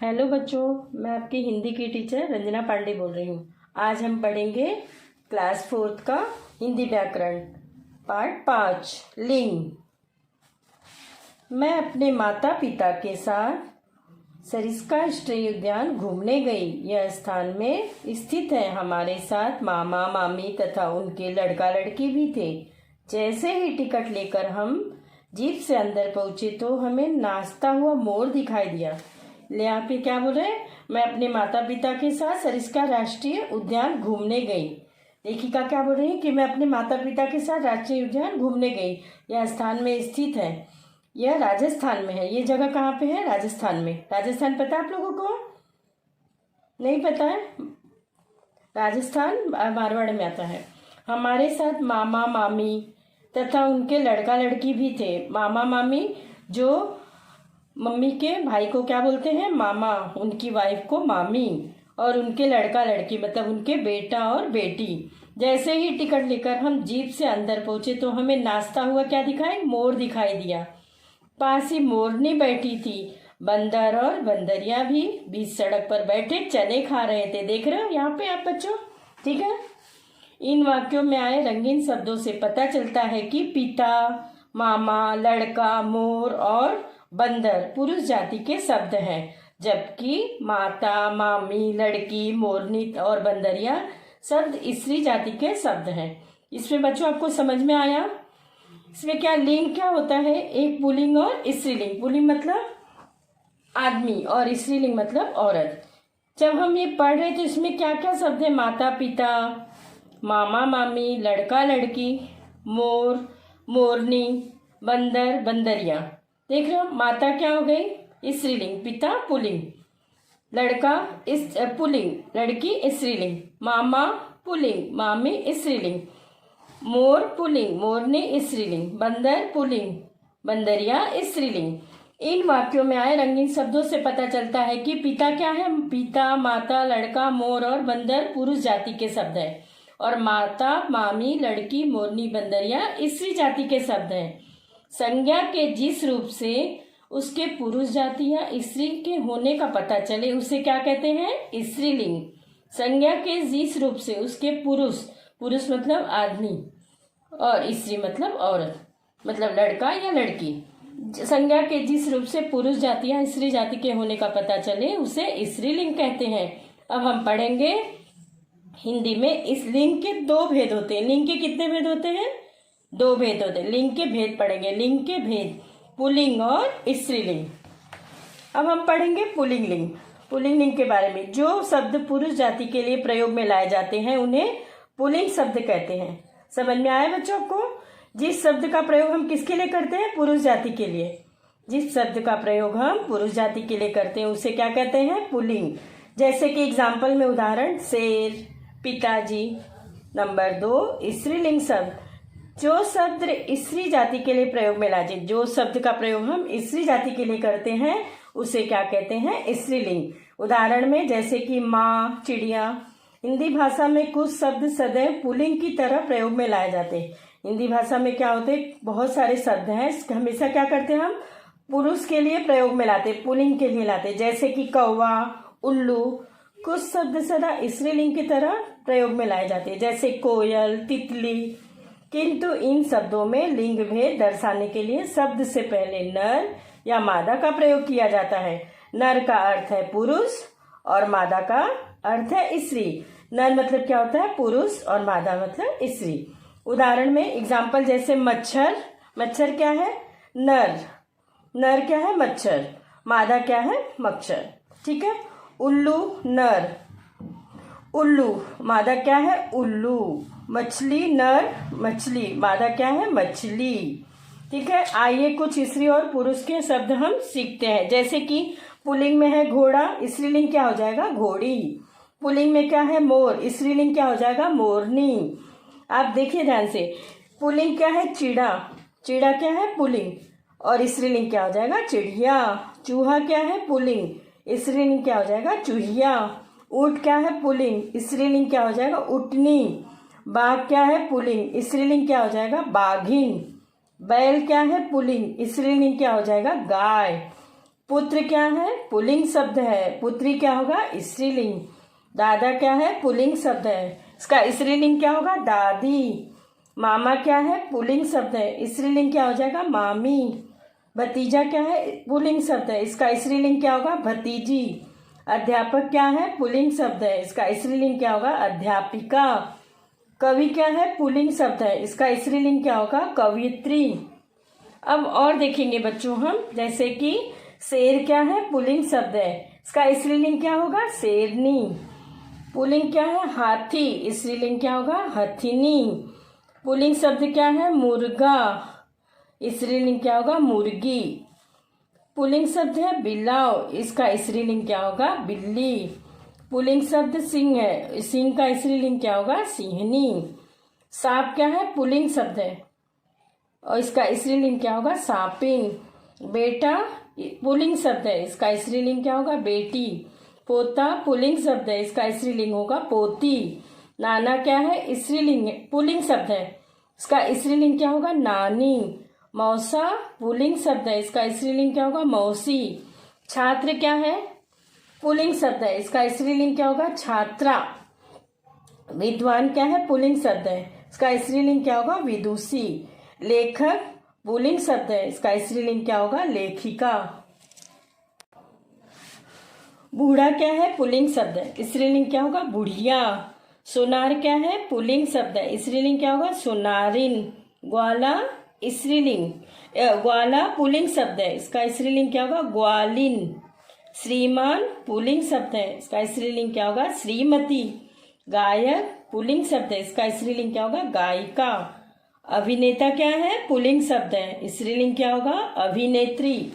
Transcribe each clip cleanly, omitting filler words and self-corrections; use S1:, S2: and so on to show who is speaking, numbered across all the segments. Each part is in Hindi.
S1: हेलो बच्चों, मैं आपकी हिंदी की टीचर रंजना पांडे बोल रही हूँ। आज हम पढ़ेंगे क्लास 4 का हिंदी व्याकरण पार्ट 5 लिंग। मैं अपने माता पिता के साथ सरिस्का राष्ट्रीय उद्यान घूमने गई। यह स्थान में स्थित है। हमारे साथ मामा मामी तथा उनके लड़का लड़की भी थे। जैसे ही टिकट लेकर हम जीप से अंदर पहुंचे तो हमें नाचता हुआ मोर दिखाई दिया। यहाँ पे क्या बोल रहे हैं? मैं अपने माता पिता के साथ सरिस्का राष्ट्रीय उद्यान घूमने गई। लेखिका क्या बोल रही है कि मैं अपने माता पिता के साथ राष्ट्रीय उद्यान घूमने गई। यह स्थान में स्थित है। यह राजस्थान में है। ये जगह कहाँ पे है? राजस्थान में। राजस्थान पता है आप लोगों को? नहीं पता है? राजस्थान मारवाड़ में आता है। हमारे साथ मामा मामी तथा उनके लड़का लड़की भी थे। मामा मामी जो मम्मी के भाई को क्या बोलते हैं? मामा। उनकी वाइफ को मामी। और उनके लड़का लड़की मतलब उनके बेटा और बेटी। जैसे ही टिकट लेकर हम जीप से अंदर पहुंचे तो हमें नाचता हुआ क्या दिखाई? मोर दिखाई दिया। पास ही मोरनी बैठी थी। बंदर और बंदरिया भी बीच सड़क पर बैठे चने खा रहे थे। देख रहे हो यहाँ पे आप बच्चों? ठीक है। इन वाक्यों में आए रंगीन शब्दों से पता चलता है कि पिता, मामा, लड़का, मोर और बंदर पुरुष जाति के शब्द हैं, जबकि माता, मामी, लड़की, मोरनी और बंदरिया शब्द स्त्री जाति के शब्द हैं। इसमें बच्चों आपको समझ में आया? इसमें क्या लिंग क्या होता है? एक पुल्लिंग और स्त्रीलिंग। पुल्लिंग मतलब आदमी और स्त्रीलिंग मतलब औरत। जब हम ये पढ़ रहे तो इसमें क्या क्या शब्द है? माता पिता, मामा मामी, लड़का लड़की, मोर मोरनी, बंदर बंदरिया। देख रहे हो? माता क्या हो गई? स्त्रीलिंग। पिता पुल्लिंग। लड़का पुल्लिंग। लड़की स्त्रीलिंग। मामा पुल्लिंग। मामी स्त्रीलिंग। मोर पुल्लिंग। मोरनी स्त्रीलिंग। बंदर पुल्लिंग। बंदरिया स्त्रीलिंग। इन वाक्यों में आए रंगीन शब्दों से पता चलता है कि पिता क्या है? पिता, माता, लड़का, मोर और बंदर पुरुष जाति के शब्द हैं और माता, मामी, लड़की, मोरनी, बंदरिया स्त्री जाति के शब्द हैं। संज्ञा के जिस रूप से उसके पुरुष जाति या स्त्री के होने का पता चले उसे क्या कहते हैं? स्त्रीलिंग। संज्ञा के जिस रूप से उसके पुरुष मतलब आदमी और स्त्री मतलब औरत मतलब लड़का या लड़की। संज्ञा के जिस रूप से पुरुष जाति या स्त्री जाति के होने का पता चले उसे स्त्रीलिंग कहते हैं। अब हम पढ़ेंगे हिंदी में। इस लिंग के दो भेद होते हैं। लिंग के कितने भेद होते हैं? दो भेद होते हैं। लिंग के भेद पढ़ेंगे। लिंग के भेद पुल्लिंग और स्त्रीलिंग। अब हम पढ़ेंगे पुल्लिंग लिंग। पुल्लिंग लिंग के बारे में। जो शब्द पुरुष जाति के लिए प्रयोग में लाए जाते हैं उन्हें पुल्लिंग शब्द कहते हैं। समझ में आया बच्चों को? जिस शब्द का प्रयोग हम किसके लिए करते हैं? पुरुष जाति के लिए। जिस शब्द का प्रयोग हम पुरुष जाति के लिए करते हैं उसे क्या कहते हैं? पुल्लिंग। जैसे कि एग्जाम्पल में उदाहरण शेर, पिताजी। नंबर 2 स्त्रीलिंग शब्द। जो शब्द स्त्री जाति के लिए प्रयोग में लाए, जो शब्द का प्रयोग हम स्त्री जाति के लिए करते हैं उसे क्या कहते हैं? स्त्रीलिंग। उदाहरण में जैसे कि माँ, चिड़िया। हिंदी भाषा में कुछ शब्द सदैव पुल्लिंग की तरह प्रयोग में लाए जाते हैं। हिंदी भाषा में क्या होते हैं? बहुत सारे शब्द हैं, हमेशा क्या करते हैं हम? पुरुष के लिए प्रयोग में लाते, पुल्लिंग के लिए लाते। जैसे कि कौवा, उल्लू। कुछ शब्द सदा स्त्रीलिंग की तरह प्रयोग में लाए जाते हैं, जैसे कोयल, तितली। किंतु इन शब्दों में लिंग भेद दर्शाने के लिए शब्द से पहले नर या मादा का प्रयोग किया जाता है। नर का अर्थ है पुरुष और मादा का अर्थ है स्त्री। नर मतलब क्या होता है? पुरुष और मादा मतलब स्त्री। उदाहरण में एग्जाम्पल जैसे मच्छर। मच्छर क्या है? नर। नर क्या है? मच्छर। मादा क्या है? मच्छर। ठीक है। उल्लू नर। उल्लू मादा क्या है? उल्लू। मछली नर। मछली मादा क्या है? मछली। ठीक है। आइए कुछ स्त्री और पुरुष के शब्द हम सीखते हैं। जैसे कि पुल्लिंग में है घोड़ा, स्त्रीलिंग क्या हो जाएगा? घोड़ी। पुल्लिंग में क्या है? मोर, स्त्रीलिंग क्या हो जाएगा? मोरनी। आप देखिए ध्यान से। पुल्लिंग क्या है? चिड़ा। चिड़ा क्या है? पुल्लिंग और स्त्रीलिंग क्या हो जाएगा? चिड़िया। चूहा क्या है? पुल्लिंग, स्त्रीलिंग क्या हो जाएगा? चूहिया। ऊंट क्या है? पुल्लिंग, स्त्रीलिंग क्या हो जाएगा? उटनी। बाघ क्या है? पुल्लिंग, स्त्रीलिंग क्या हो जाएगा? बाघिन। बैल क्या है? पुल्लिंग, स्त्रीलिंग क्या हो जाएगा? गाय। पुत्र क्या है? पुल्लिंग शब्द है। पुत्री क्या होगा? स्त्रीलिंग। दादा क्या है? पुल्लिंग शब्द है, इसका स्त्रीलिंग क्या होगा? दादी। मामा क्या है? पुल्लिंग शब्द है, स्त्रीलिंग क्या हो जाएगा? मामी। भतीजा क्या है? पुल्लिंग शब्द है, इसका स्त्रीलिंग क्या होगा? भतीजी। अध्यापक क्या है? पुल्लिंग शब्द है, इसका स्त्रीलिंग क्या होगा? अध्यापिका। कवि क्या है? पुल्लिंग शब्द है, इसका स्त्रीलिंग क्या होगा? कवियत्री। अब और देखेंगे बच्चों हम, जैसे कि शेर क्या है? पुल्लिंग शब्द है, इसका स्त्रीलिंग क्या होगा? शेरनी। पुल्लिंग क्या है? हाथी, स्त्रीलिंग क्या होगा? हथिनी। पुल्लिंग शब्द क्या है? मुर्गा, स्त्रीलिंग क्या होगा? मुर्गी। पुल्लिंग शब्द है बिलाव, इसका स्त्रीलिंग क्या होगा? बिल्ली। पुल्लिंग शब्द सिंह है, सिंह का स्त्रीलिंग क्या होगा? सिंहनी। सांप क्या है? पुल्लिंग शब्द है और इसका स्त्रीलिंग क्या होगा? सांपिन। बेटा पुल्लिंग शब्द है, इसका स्त्रीलिंग क्या होगा? बेटी। पोता पुल्लिंग शब्द है, इसका स्त्रीलिंग होगा? पोती। नाना क्या है? स्त्रीलिंग पुल्लिंग शब्द है, इसका स्त्रीलिंग क्या होगा? नानी। मौसा पुल्लिंग शब्द है, इसका स्त्रीलिंग क्या होगा? मौसी। छात्र क्या है? पुल्लिंग शब्द है, इसका स्त्रीलिंग क्या होगा? छात्रा। विद्वान क्या है? पुल्लिंग शब्द है, इसका स्त्रीलिंग क्या होगा? विदुषी। लेखक पुल्लिंग शब्द है, इसका स्त्रीलिंग क्या होगा? लेखिका। बूढ़ा क्या है? पुल्लिंग शब्द है, स्त्रीलिंग क्या होगा? बुढ़िया। सोनार क्या है? पुल्लिंग शब्द है, स्त्रीलिंग क्या होगा? सोनारिन। ग्वाला स्त्रीलिंग, ग्वाला पुल्लिंग शब्द है, इसका स्त्रीलिंग क्या होगा? ग्वालिन। श्रीमान पुल्लिंग शब्द है, इसका स्त्रीलिंग क्या होगा? श्रीमती। गायक पुल्लिंग शब्द है, इसका स्त्रीलिंग क्या होगा? गायिका। अभिनेता क्या है? पुल्लिंग शब्द है, स्त्रीलिंग क्या होगा? अभिनेत्री।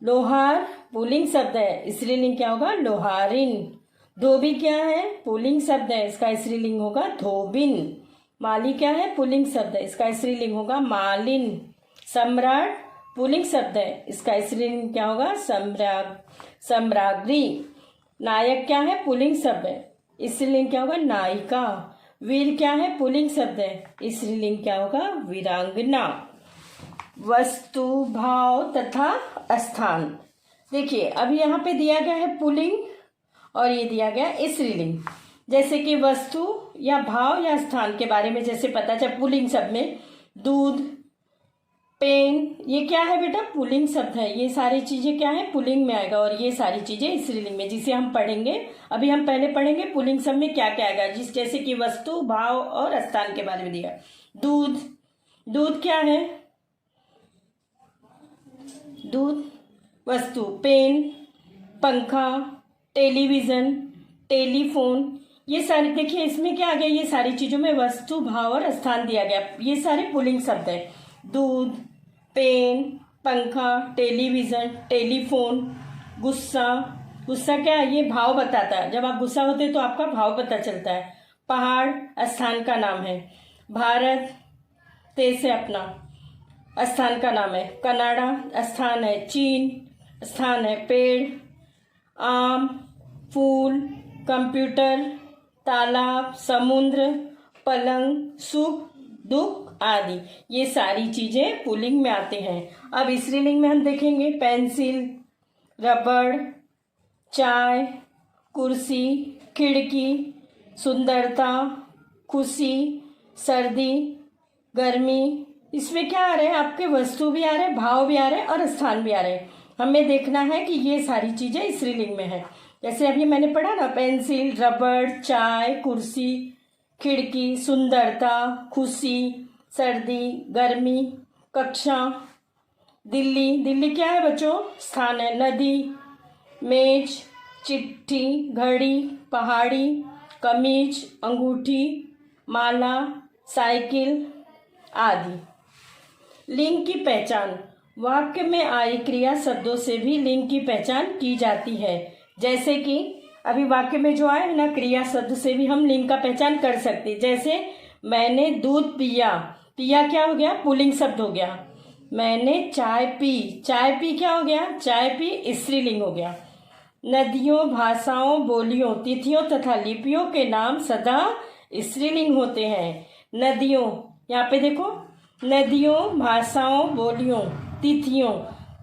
S1: लोहार पुल्लिंग शब्द है, स्त्रीलिंग क्या होगा? लोहारिन। धोबी क्या है? पुल्लिंग शब्द है, इसका स्त्रीलिंग होगा? धोबिन। माली क्या है? पुल्लिंग शब्द है, इसका स्त्रीलिंग होगा? मालिन। सम्राट पुल्लिंग शब्द है, इसका स्त्रीलिंग क्या होगा? सम्राज्ञी। नायक क्या है? पुल्लिंग शब्द है, स्त्रीलिंग क्या होगा? नायिका। वीर क्या है? पुल्लिंग शब्द है, स्त्रीलिंग क्या होगा? वीरांगना। वस्तु, भाव तथा स्थान। देखिए अब यहाँ पे दिया गया है पुल्लिंग और ये दिया गया स्त्रीलिंग। जैसे कि वस्तु या भाव या स्थान के बारे में जैसे पता चला पुल्लिंग शब्द में दूध, पेन, ये क्या है बेटा? पुल्लिंग शब्द है। ये सारी चीजें क्या है? पुल्लिंग में आएगा और ये सारी चीजें स्त्रीलिंग में, जिसे हम पढ़ेंगे। अभी हम पहले पढ़ेंगे पुल्लिंग शब्द में क्या क्या आएगा, जैसे कि वस्तु, भाव और स्थान के बारे में दिया। दूध, दूध क्या है? दूध वस्तु। पेन, पंखा, टेलीविजन, टेलीफोन, ये सारी देखिए इसमें क्या आ गया? ये सारी चीजों में वस्तु, भाव और स्थान दिया गया। ये सारे पुल्लिंग शब्द है। दूध, पेन, पंखा, टेलीविजन, टेलीफोन। गुस्सा, गुस्सा क्या है? ये भाव बताता है, जब आप गुस्सा होते हैं तो आपका भाव पता चलता है। पहाड़ स्थान का नाम है। भारत देश है अपना, स्थान का नाम है। कनाडा स्थान है। चीन स्थान है। पेड़, आम, फूल, कंप्यूटर, तालाब, समुद्र, पलंग, सुख, दुख आदि, ये सारी चीजें पुल्लिंग में आते हैं। अब स्त्रीलिंग में हम देखेंगे पेंसिल, रबड़, चाय, कुर्सी, खिड़की, सुंदरता, खुशी, सर्दी, गर्मी। इसमें क्या आ रहे हैं? आपके वस्तु भी आ रहे हैं, भाव भी आ रहे हैं और स्थान भी आ रहे हैं। हमें देखना है कि ये सारी चीजें स्त्रीलिंग में है। जैसे अभी मैंने पढ़ा ना, पेंसिल, रबड़, चाय, कुर्सी, खिड़की, सुंदरता, खुशी, सर्दी, गर्मी, कक्षा। दिल्ली, दिल्ली क्या है बच्चों? स्थान है। नदी, मेज, चिट्ठी, घड़ी, पहाड़ी, कमीज, अंगूठी, माला, साइकिल आदि। लिंग की पहचान। वाक्य में आए क्रिया शब्दों से भी लिंग की पहचान की जाती है। जैसे कि अभी वाक्य में जो आए ना क्रिया शब्द से भी हम लिंग का पहचान कर सकते हैं। जैसे मैंने दूध पिया, पिया क्या हो गया? पुल्लिंग शब्द हो गया। मैंने चाय पी, चाय पी क्या हो गया? चाय पी स्त्रीलिंग हो गया। नदियों, भाषाओं, बोलियों, तिथियों तथा लिपियों के नाम सदा स्त्रीलिंग होते हैं। नदियों, यहाँ पे देखो, नदियों, भाषाओं, बोलियों, तिथियों,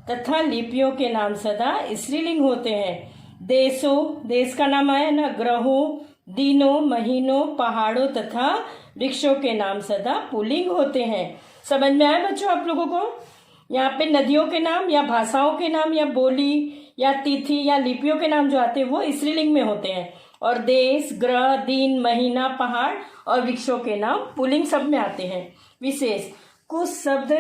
S1: तथा लिपियों के नाम सदा स्त्रीलिंग होते हैं। देशों, देश का नाम आया ना, ग्रहों, दिनों, महीनों, पहाड़ों तथा वृक्षों के नाम सदा पुल्लिंग होते हैं। समझ में आया बच्चों आप लोगों को? यहाँ पे नदियों के नाम या भाषाओं के नाम या बोली या तिथि या लिपियों के नाम जो आते हैं वो स्त्रीलिंग में होते हैं, और देश, ग्रह, दिन, महीना, पहाड़ और वृक्षों के नाम पुल्लिंग सब में आते हैं। विशेष कुछ शब्द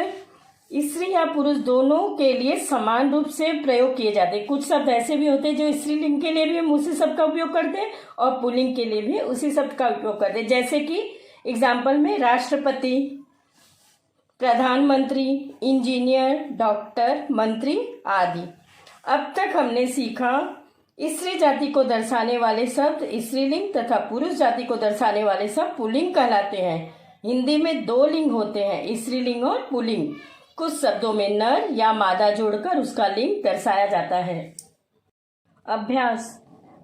S1: स्त्री या पुरुष दोनों के लिए समान रूप से प्रयोग किए जाते हैं। कुछ शब्द ऐसे भी होते हैं जो स्त्रीलिंग के लिए भी हम उसी शब्द का उपयोग करते हैं और पुल्लिंग के लिए भी उसी शब्द का उपयोग करते हैं। जैसे कि एग्जाम्पल में राष्ट्रपति, प्रधानमंत्री, इंजीनियर, डॉक्टर, मंत्री आदि। अब तक हमने सीखा स्त्री जाति को दर्शाने वाले शब्द स्त्रीलिंग तथा पुरुष जाति को दर्शाने वाले शब्द पुल्लिंग कहलाते हैं। हिंदी में 2 लिंग होते हैं, स्त्रीलिंग और पुल्लिंग। कुछ शब्दों में नर या मादा जोड़कर उसका लिंग दर्शाया जाता है। अभ्यास,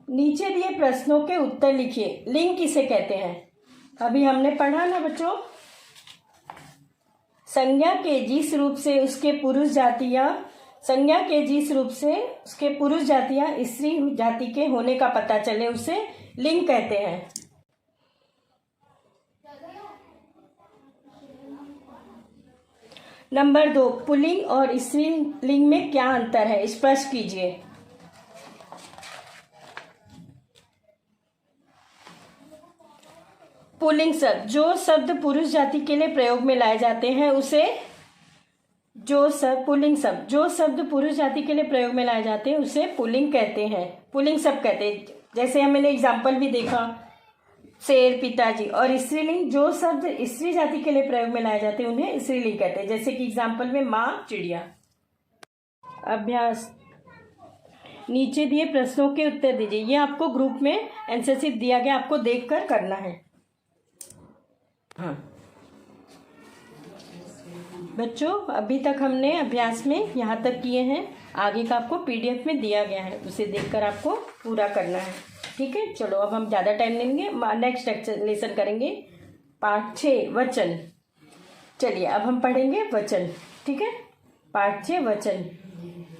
S1: नीचे दिए प्रश्नों के उत्तर लिखिए। लिंग किसे कहते हैं? अभी हमने पढ़ा ना बच्चों, संज्ञा के जिस रूप से उसके पुरुष जातियां स्त्री जाति के होने का पता चले उसे लिंग कहते हैं। नंबर 2, पुल्लिंग और स्त्रीलिंग में क्या अंतर है? स्पष्ट कीजिए। पुल्लिंग शब्द, जो शब्द पुरुष जाति के लिए प्रयोग में लाए जाते हैं उसे पुल्लिंग कहते हैं, पुल्लिंग शब्द कहते हैं। जैसे हमने एग्जाम्पल भी देखा, शेर, पिताजी। और स्त्रीलिंग, जो शब्द स्त्री जाति के लिए प्रयोग में लाए जाते हैं उन्हें स्त्रीलिंग कहते हैं। जैसे कि एग्जाम्पल में माँ, चिड़िया। अभ्यास, नीचे दिए प्रश्नों के उत्तर दीजिए। ये आपको ग्रुप में आंसर शीट दिया गया, आपको देखकर करना है। हाँ बच्चों, अभी तक हमने अभ्यास में यहाँ तक किए हैं, आगे का आपको पीडीएफ में दिया गया है, उसे देखकर आपको पूरा करना है। ठीक है, चलो अब हम ज़्यादा टाइम लेंगे, नेक्स्ट लेसन करेंगे पाठ 6 वचन। चलिए अब हम पढ़ेंगे वचन। ठीक है, पाठ 6 वचन।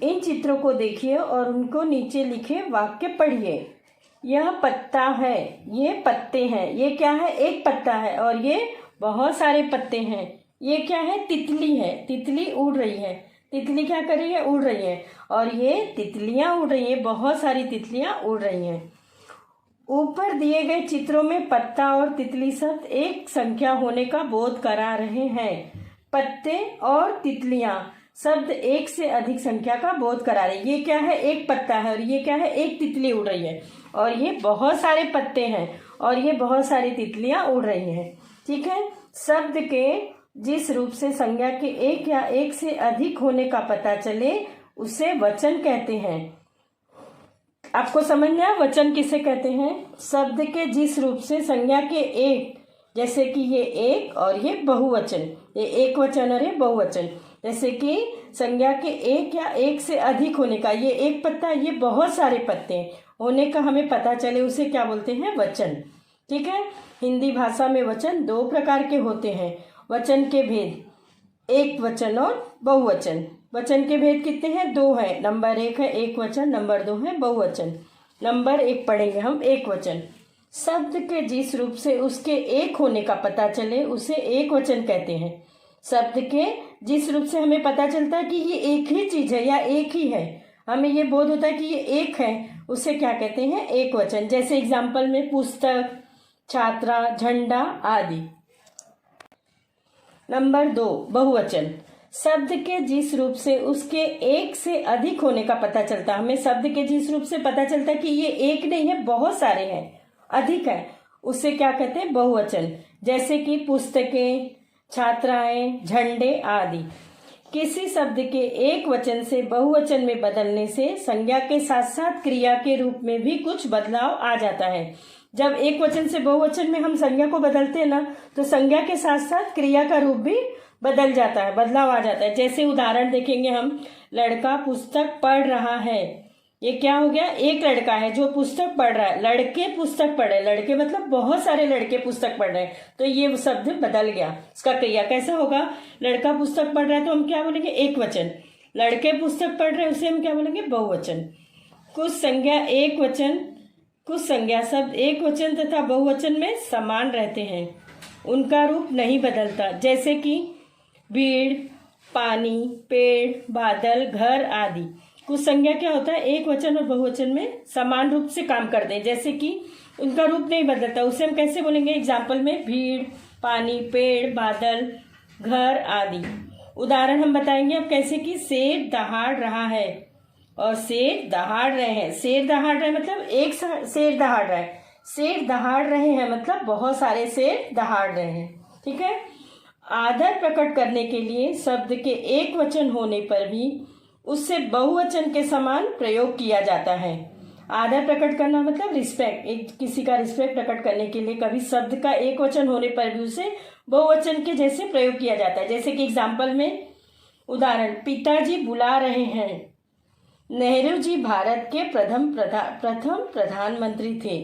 S1: इन चित्रों को देखिए और उनको नीचे लिखे वाक्य पढ़िए। यह पत्ता है, ये पत्ते हैं। ये क्या है? एक पत्ता है और ये बहुत सारे पत्ते हैं। ये क्या है? तितली है, तितली उड़ रही है। तितली क्या कर रही है? उड़ रही है। और ये तितलियां उड़ रही हैं, बहुत सारी तितलियां उड़ रही हैं। ऊपर दिए गए चित्रों में पत्ता और तितली शब्द एक संख्या होने का बोध करा रहे हैं। पत्ते और तितलियां शब्द एक से अधिक संख्या का बोध करा रहे हैं। ये क्या है? एक पत्ता है और ये क्या है? एक तितली उड़ रही है। और ये बहुत सारे पत्ते हैं और ये बहुत सारी तितलियां उड़ रही हैं। ठीक है, शब्द के जिस रूप से संज्ञा के एक या एक से अधिक होने का पता चले उसे वचन कहते हैं। आपको समझ में आया वचन किसे कहते हैं? शब्द के जिस रूप से संज्ञा के एक, जैसे कि ये एक और ये बहुवचन, ये एक वचन और ये बहुवचन। जैसे कि संज्ञा के एक या एक से अधिक होने का, ये एक पत्ता, ये बहुत सारे पत्ते होने का हमें पता चले उसे क्या बोलते हैं? वचन। ठीक है, हिंदी भाषा में वचन 2 प्रकार के होते हैं। वचन के भेद, एक वचन और बहुवचन। वचन के भेद कितने हैं? 2 हैं। नंबर 1 है एक वचन, नंबर 2 है बहुवचन। नंबर 1 पढ़ेंगे हम एक वचन। शब्द के जिस रूप से उसके एक होने का पता चले उसे एक वचन कहते हैं। शब्द के जिस रूप से हमें पता चलता है कि ये एक ही चीज है या एक ही है, हमें ये बोध होता है कि ये एक है, उसे क्या कहते हैं? एक वचन। जैसे एग्जाम्पल में पुस्तक, छात्रा, झंडा आदि। नंबर 2 बहुवचन। शब्द के जिस रूप से उसके एक से अधिक होने का पता चलता है, हमें शब्द के जिस रूप से पता चलता है कि ये एक नहीं है, बहुत सारे हैं, अधिक है, उसे क्या कहते हैं? बहुवचन। जैसे कि पुस्तकें, छात्राएं, झंडे आदि। किसी शब्द के एक वचन से बहुवचन में बदलने से संज्ञा के साथ साथ क्रिया के रूप में भी कुछ बदलाव आ जाता है। जब एक वचन से बहुवचन में हम संज्ञा को बदलते हैं ना, तो संज्ञा के साथ साथ क्रिया का रूप भी बदल जाता है, बदलाव आ जाता है। जैसे उदाहरण देखेंगे हम, लड़का पुस्तक पढ़ रहा है। ये क्या हो गया? एक लड़का है जो पुस्तक पढ़ रहा है, लड़के पुस्तक पढ़ रहे, लड़के मतलब बहुत सारे लड़के पुस्तक पढ़ रहे हैं, तो ये शब्द बदल गया। इसका क्रिया कैसा होगा? लड़का पुस्तक पढ़ रहा है तो हम क्या बोलेंगे? एक वचन। लड़के पुस्तक पढ़ रहे हैं उसे हम क्या बोलेंगे? बहुवचन। कुछ संज्ञा शब्द एक वचन तथा बहुवचन में समान रहते हैं, उनका रूप नहीं बदलता, जैसे कि भीड़, पानी, पेड़, बादल, घर आदि। कुछ संज्ञा क्या होता है? एक वचन और बहुवचन में समान रूप से काम करते हैं, जैसे कि उनका रूप नहीं बदलता, उसे हम कैसे बोलेंगे? एग्जाम्पल में भीड़, पानी, पेड़, बादल, घर आदि। उदाहरण हम बताएंगे अब कैसे कि शेर दहाड़ रहा है और शेर दहाड़ रहे हैं। शेर दहाड़ रहे मतलब एक शेर दहाड़ रहा है, शेर दहाड़ रहे हैं मतलब बहुत सारे शेर दहाड़ रहे हैं। ठीक है। आदर प्रकट करने के लिए शब्द के एक वचन होने पर भी उससे बहुवचन के समान प्रयोग किया जाता है। आदर प्रकट करना मतलब रिस्पेक्ट, एक किसी का रिस्पेक्ट प्रकट करने के लिए कभी शब्द का एक वचन होने पर भी उसे बहुवचन के जैसे प्रयोग किया जाता है, जैसे कि एग्जाम्पल में उदाहरण, पिताजी बुला रहे हैं। नेहरू जी भारत के प्रथम प्रधानमंत्री थे।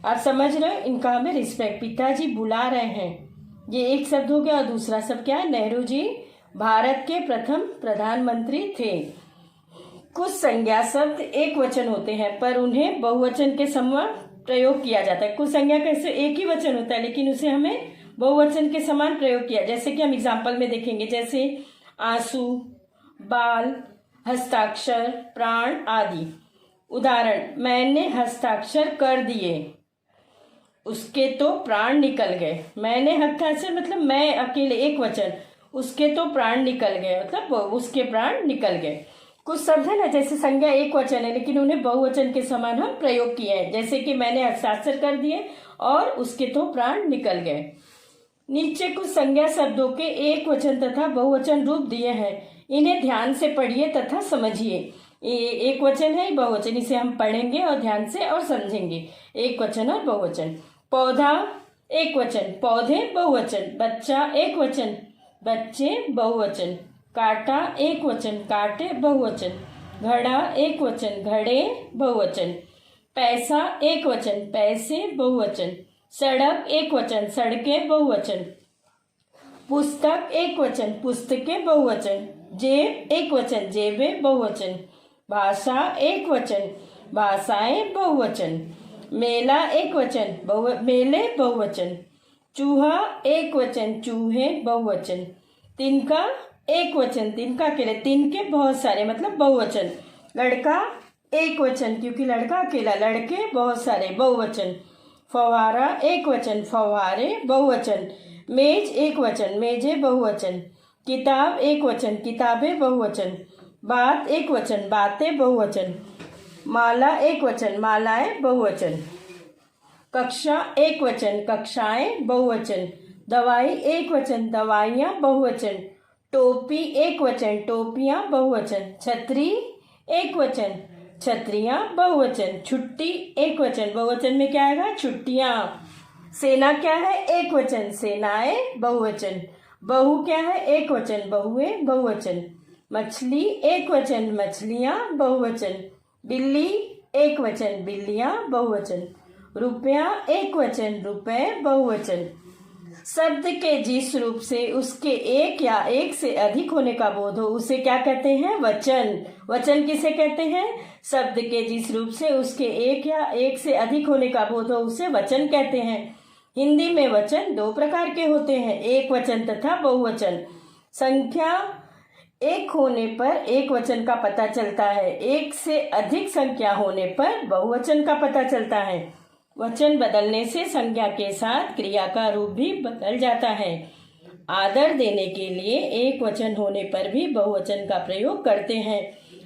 S1: आप समझ रहे हो, इनका हमें रिस्पेक्ट, पिताजी बुला रहे हैं, ये एक शब्द हो गया और दूसरा शब्द क्या है? नेहरू जी भारत के प्रथम प्रधानमंत्री थे। कुछ संज्ञा शब्द एक वचन होते हैं पर उन्हें बहुवचन के समान प्रयोग किया जाता है। कुछ संज्ञा कैसे एक ही वचन होता है लेकिन उसे हमें बहुवचन के समान प्रयोग किया, जैसे कि हम एग्जाम्पल में देखेंगे, जैसे आंसू, बाल, हस्ताक्षर, प्राण आदि। उदाहरण, मैंने हस्ताक्षर कर दिए, उसके तो प्राण निकल गए। मैंने हस्ताक्षर मतलब मैं अकेले, एक वचन, उसके तो प्राण निकल गए मतलब उसके प्राण निकल गए। कुछ शब्द है ना जैसे संज्ञा एक वचन है लेकिन उन्हें बहुवचन के समान हम प्रयोग किए हैं, जैसे कि मैंने हस्ताक्षर कर दिए और उसके तो प्राण निकल गए। नीचे कुछ संज्ञा शब्दों के एक वचन तथा बहुवचन रूप दिए हैं, इन्हें ध्यान से पढ़िए तथा समझिए। एक वचन है, बहुवचन, इसे हम पढ़ेंगे और ध्यान से और समझेंगे। एक वचन और बहुवचन। पौधा एक वचन, पौधे बहुवचन। बच्चा एक वचन, बच्चे बहुवचन। कांटा एक वचन, कांटे बहुवचन। घड़ा एक वचन, घड़े बहुवचन। पैसा एक वचन, पैसे बहुवचन। सड़क एक वचन, सड़कें बहुवचन। पुस्तक एक वचन, पुस्तकें बहुवचन। जेब एक वचन, जेबें बहुवचन। भाषा एक वचन, भाषाएं बहुवचन। मेला एक वचन, मेले बहुवचन। चूहा एक वचन, चूहे बहुवचन। तिनका एक वचन, तिनका अकेले, तिनके बहुत सारे मतलब बहुवचन। लड़का एक वचन क्योंकि लड़का अकेला, लड़के बहुत सारे बहुवचन। फव्वारा एक वचन, फव्वारे बहुवचन। मेज एक वचन, मेजे बहुवचन। किताब एक वचन, किताबें बहुवचन। बात एक वचन, बातें बहुवचन। माला एक वचन, मालाएं बहुवचन। कक्षा एक वचन, कक्षाएं बहुवचन। दवाई एक वचन, दवाइयाँ बहुवचन। टोपी एक वचन, टोपियाँ बहुवचन। छतरी एक वचन, छतरियाँ बहुवचन। छुट्टी एक वचन, बहुवचन में क्या आएगा? छुट्टियाँ। सेना क्या है? एक वचन, सेनाएं बहुवचन। बहू क्या है? एक वचन, बहुएं बहुवचन। मछली एक वचन, मछलियाँ बहुवचन। बिल्ली एक वचन, बिल्लियाँ बहुवचन। रुपया एक वचन, रुपए बहुवचन। शब्द के जिस रूप से उसके एक या एक से अधिक होने का बोध हो उसे क्या कहते हैं? वचन। वचन किसे कहते हैं? शब्द के जिस रूप से उसके एक या एक से अधिक होने का बोध हो उसे वचन कहते हैं। हिंदी में वचन दो प्रकार के होते हैं, एक वचन तथा बहुवचन। संख्या एक होने पर एक वचन का पता चलता है, एक से अधिक संख्या होने पर बहुवचन का पता चलता है। वचन बदलने से संज्ञा के साथ क्रिया का रूप भी बदल जाता है। आदर देने के लिए एक वचन होने पर भी बहुवचन का प्रयोग करते हैं।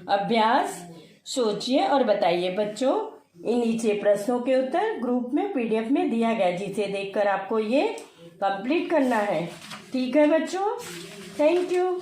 S1: अभ्यास सोचिए और बताइए बच्चों। इन नीचे प्रश्नों के उत्तर ग्रुप में पीडीएफ में दिया गया, जिसे देखकर आपको ये कंप्लीट करना है। ठीक है बच्चों, थैंक यू।